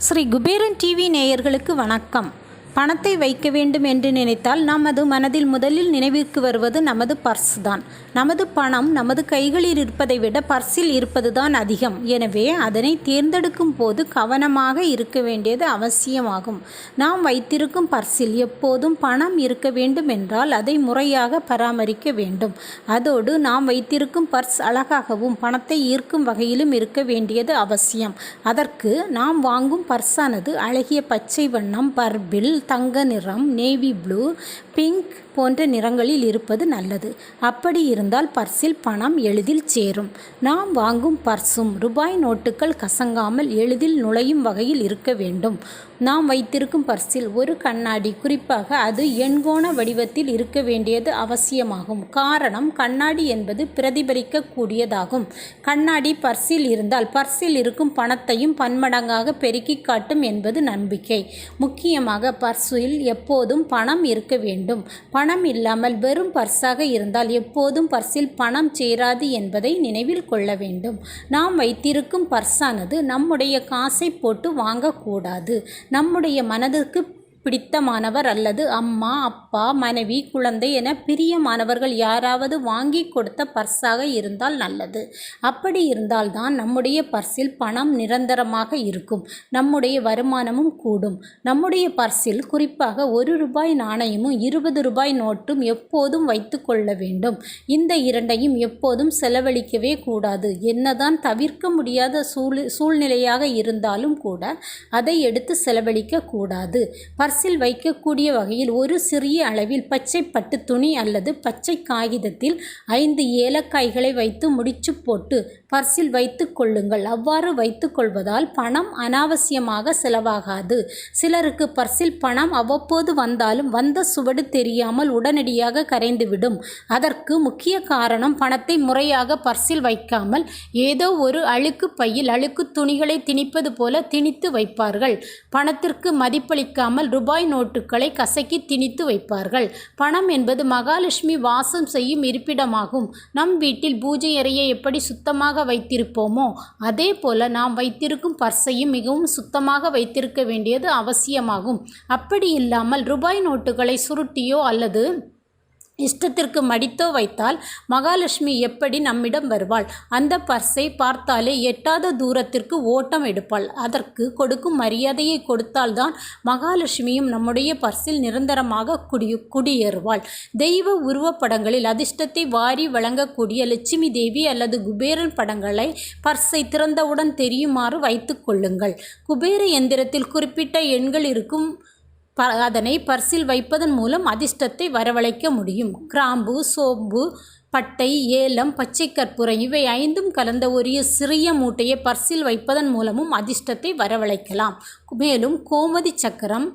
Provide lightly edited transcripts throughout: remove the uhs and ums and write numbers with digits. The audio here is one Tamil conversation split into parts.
ஸ்ரீ குபேரன் டிவி நேயர்களுக்கு வணக்கம். பணத்தை வைக்க வேண்டும் என்று நினைத்தால் நமது மனதில் முதலில் நினைவிற்கு வருவது நமது பர்ஸ் தான். நமது பணம் நமது கைகளில் இருப்பதை விட பர்ஸில் இருப்பது தான் அதிகம். எனவே அதனை தேர்ந்தெடுக்கும் போது கவனமாக இருக்க வேண்டியது அவசியமாகும். நாம் வைத்திருக்கும் பர்ஸில் எப்போதும் பணம் இருக்க வேண்டும் என்றால் அதை முறையாக பராமரிக்க வேண்டும். அதோடு நாம் வைத்திருக்கும் பர்ஸ் அழகாகவும் பணத்தை ஈர்க்கும் வகையிலும் இருக்க வேண்டியது அவசியம். அதற்கு நாம் வாங்கும் பர்ஸானது அழகிய பச்சை வண்ணம், பர்பிள், தங்க நிறம், நேவி ப்ளூ, பிங்க் போன்ற நிறங்களில் இருப்பது நல்லது. அப்படி இருந்தால் பர்ஸில் பணம் எளிதில் சேரும். நாம் வாங்கும் பர்ஸும் ரூபாய் நோட்டுகள் கசங்காமல் எளிதில் நுழையும் வகையில் இருக்க வேண்டும். நாம் வைத்திருக்கும் பர்ஸில் ஒரு கண்ணாடி, குறிப்பாக அது எண்கோண வடிவத்தில் இருக்க வேண்டியது அவசியமாகும். காரணம், கண்ணாடி என்பது பிரதிபலிக்க கூடியதாகும். கண்ணாடி பர்ஸில் இருந்தால் பர்ஸில் இருக்கும் பணத்தையும் பன்மடங்காக பெருக்கி காட்டும் என்பது நம்பிக்கை. முக்கியமாக பர்ஸில் எப்போதும் பணம் இருக்க வேண்டும். பணம் இல்லாமல் வெறும் பர்ஸாக இருந்தால் எப்போதும் பர்ஸில் பணம் சேராது என்பதை நினைவில் கொள்ள வேண்டும். நாம் வைத்திருக்கும் பர்ஸானது நம்முடைய காசை போட்டு வாங்கக்கூடாது. நம்முடைய மனதிற்கு பிடித்தமானவர் அல்லது அம்மா, அப்பா, மனைவி, குழந்தை என பிரியமானவர்கள் யாராவது வாங்கி கொடுத்த பர்ஸாக இருந்தால் நல்லது. அப்படி இருந்தால்தான் நம்முடைய பர்ஸில் பணம் நிரந்தரமாக இருக்கும். நம்முடைய வருமானமும் கூடும். நம்முடைய பர்ஸில் குறிப்பாக 1 ரூபாய் நாணயமும் 20 ரூபாய் நோட்டும் எப்போதும் வைத்து கொள்ள வேண்டும். இந்த இரண்டையும் எப்போதும் செலவழிக்கவே கூடாது. என்னதான் தவிர்க்க முடியாத சூழ்நிலையாக இருந்தாலும் கூட அதை எடுத்து செலவழிக்க கூடாது. பர்ஸில் வைக்கக்கூடிய வகையில் ஒரு சிறிய அளவில் பச்சை பட்டு துணி அல்லது பச்சை காகிதத்தில் 5 ஏலக்காய்களை வைத்து முடிச்சு போட்டு பர்ஸில் வைத்து கொள்ளுங்கள். அவ்வாறு வைத்து கொள்வதால் பணம் அனாவசியமாக செலவாகாது. சிலருக்கு பர்ஸில் பணம் அவ்வப்போது வந்தாலும் வந்த சுவடு தெரியாமல் உடனடியாக கரைந்துவிடும். அதற்கு முக்கிய காரணம், பணத்தை முறையாக பர்ஸில் வைக்காமல் ஏதோ ஒரு அழுக்கு பையில் அழுக்கு துணிகளை திணிப்பது போல திணித்து வைப்பார்கள். பணத்திற்கு மதிப்பளிக்காமல் ரூபாய் நோட்டுகளை கசக்கி திணித்து வைப்பார்கள். பணம் என்பது மகாலட்சுமி வாசம் செய்யும் இருப்பிடமாகும். நம் வீட்டில் பூஜை அறையை எப்படி சுத்தமாக வைத்திருப்போமோ அதே போல நாம் வைத்திருக்கும் பர்ஸையும் மிகவும் சுத்தமாக வைத்திருக்க வேண்டியது அவசியமாகும். அப்படி இல்லாமல் ரூபாய் நோட்டுகளை சுருட்டியோ அல்லது இஷ்டத்திற்கு மடித்தோ வைத்தால் மகாலட்சுமி எப்படி நம்மிடம் வருவாள்? அந்த பர்ஸை பார்த்தாலே எட்டாத தூரத்திற்கு ஓட்டம் எடுப்பாள். அதற்கு கொடுக்கும் மரியாதையை கொடுத்தால்தான் மகாலட்சுமியும் நம்முடைய பர்ஸில் நிரந்தரமாக குடியேறுவாள். தெய்வ உருவப்படங்களில் அதிர்ஷ்டத்தை வாரி வழங்கக்கூடிய லட்சுமி தேவி அல்லது குபேரன் படங்களை பர்ஸை திறந்தவுடன் தெரியுமாறு வைத்து கொள்ளுங்கள். குபேர எந்திரத்தில் குறிப்பிட்ட எண்கள் இருக்கும். அதனை பர்ஸில் வைப்பதன் மூலம் அதிர்ஷ்டத்தை வரவழைக்க முடியும். கிராம்பு, சோம்பு, பட்டை, ஏலம், பச்சை கற்பூரம் இவை 5ம் கலந்த ஒரு சிறிய மூட்டையை பர்ஸில் வைப்பதன் மூலமும் அதிர்ஷ்டத்தை வரவழைக்கலாம். மேலும் கோமதி சக்கரம்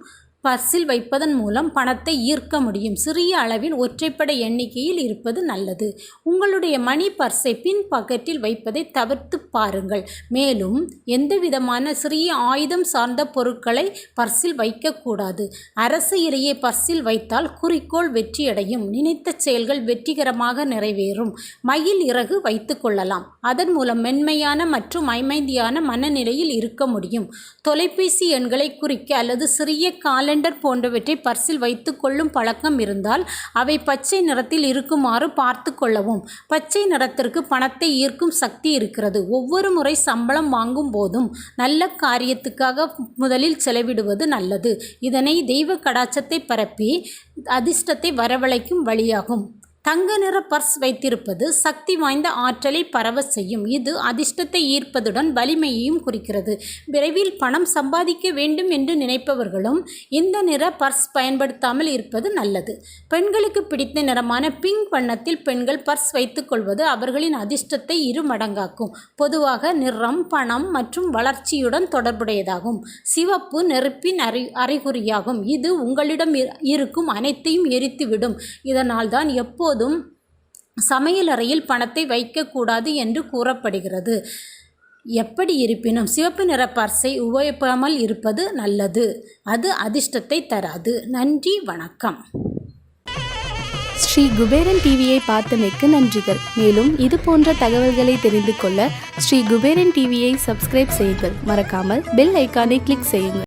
பர்ஸில் வைப்பதன் மூலம் பணத்தை ஈர்க்க முடியும். சிறிய அளவில் ஒற்றைப்படை எண்ணிக்கையில் இருப்பது நல்லது. உங்களுடைய மணி பர்ஸை பின் பாக்கெட்டில் வைப்பதை தவிர்த்து பாருங்கள். மேலும் எந்தவிதமான சிறிய ஆயுதம் சார்ந்த பொருட்களை பர்ஸில் வைக்கக்கூடாது. அரசியலையே பர்ஸில் வைத்தால் குறிக்கோள் வெற்றியடையும். நினைத்த செயல்கள் வெற்றிகரமாக நிறைவேறும். மயில் இறகு வைத்து கொள்ளலாம். அதன் மூலம் மென்மையான மற்றும் அமைதியான மனநிலையில் இருக்க முடியும். தொலைபேசி எண்களை குறிக்க அல்லது சிறிய காலண்டர் போன்றவற்றை பர்ஸில் வைத்து கொள்ளும் பழக்கம் இருந்தால் அவை பச்சை நிறத்தில் இருக்குமாறு பார்த்து கொள்ளவும். பச்சை நிறத்திற்கு பணத்தை ஈர்க்கும் சக்தி இருக்கிறது. ஒவ்வொரு முறை சம்பளம் வாங்கும் போதும் நல்ல காரியத்துக்காக முதலில் செலவிடுவது நல்லது. இதனை தெய்வ கடாட்சத்தை பரப்பி அதிர்ஷ்டத்தை வரவழைக்கும் வழியாகும். தங்க நிற பர்ஸ் வைத்திருப்பது சக்தி வாய்ந்த ஆற்றலை பரவ செய்யும். இது அதிர்ஷ்டத்தை ஈர்ப்பதுடன் வலிமையையும் குறிக்கிறது. விரைவில் பணம் சம்பாதிக்க வேண்டும் என்று நினைப்பவர்களும் இந்த நிற பர்ஸ் பயன்படுத்தாமல் இருப்பது நல்லது. பெண்களுக்கு பிடித்த நிறமான பிங்க் வண்ணத்தில் பெண்கள் பர்ஸ் வைத்துக் கொள்வது அவர்களின் அதிர்ஷ்டத்தை 2 மடங்காக்கும். பொதுவாக நிறம் பணம் மற்றும் வளர்ச்சியுடன் தொடர்புடையதாகும். சிவப்பு நெருப்பின் அறிகுறியாகும். இது உங்களிடம் இருக்கும் அனைத்தையும் எரித்துவிடும். இதனால் தான் எப்போதும் சமையலறையில் பணத்தை வைக்கக்கூடாது என்று கூறப்படுகிறது. எப்படி இருப்பினும் சிவப்பு நிற பர்ஸை உபயோகிக்காமல் இருப்பது நல்லது. அது அதிர்ஷ்டத்தை தராது. நன்றி, வணக்கம். ஸ்ரீ குபேரன் டிவியை பார்த்தமைக்கு நன்றிகள். மேலும் இது போன்ற தகவல்களை தெரிந்து கொள்ள ஸ்ரீ குபேரன் டிவியை சப்ஸ்கிரைப் செய்யுங்கள். மறக்காமல் பெல் ஐக்கானை கிளிக் செய்யுங்கள்.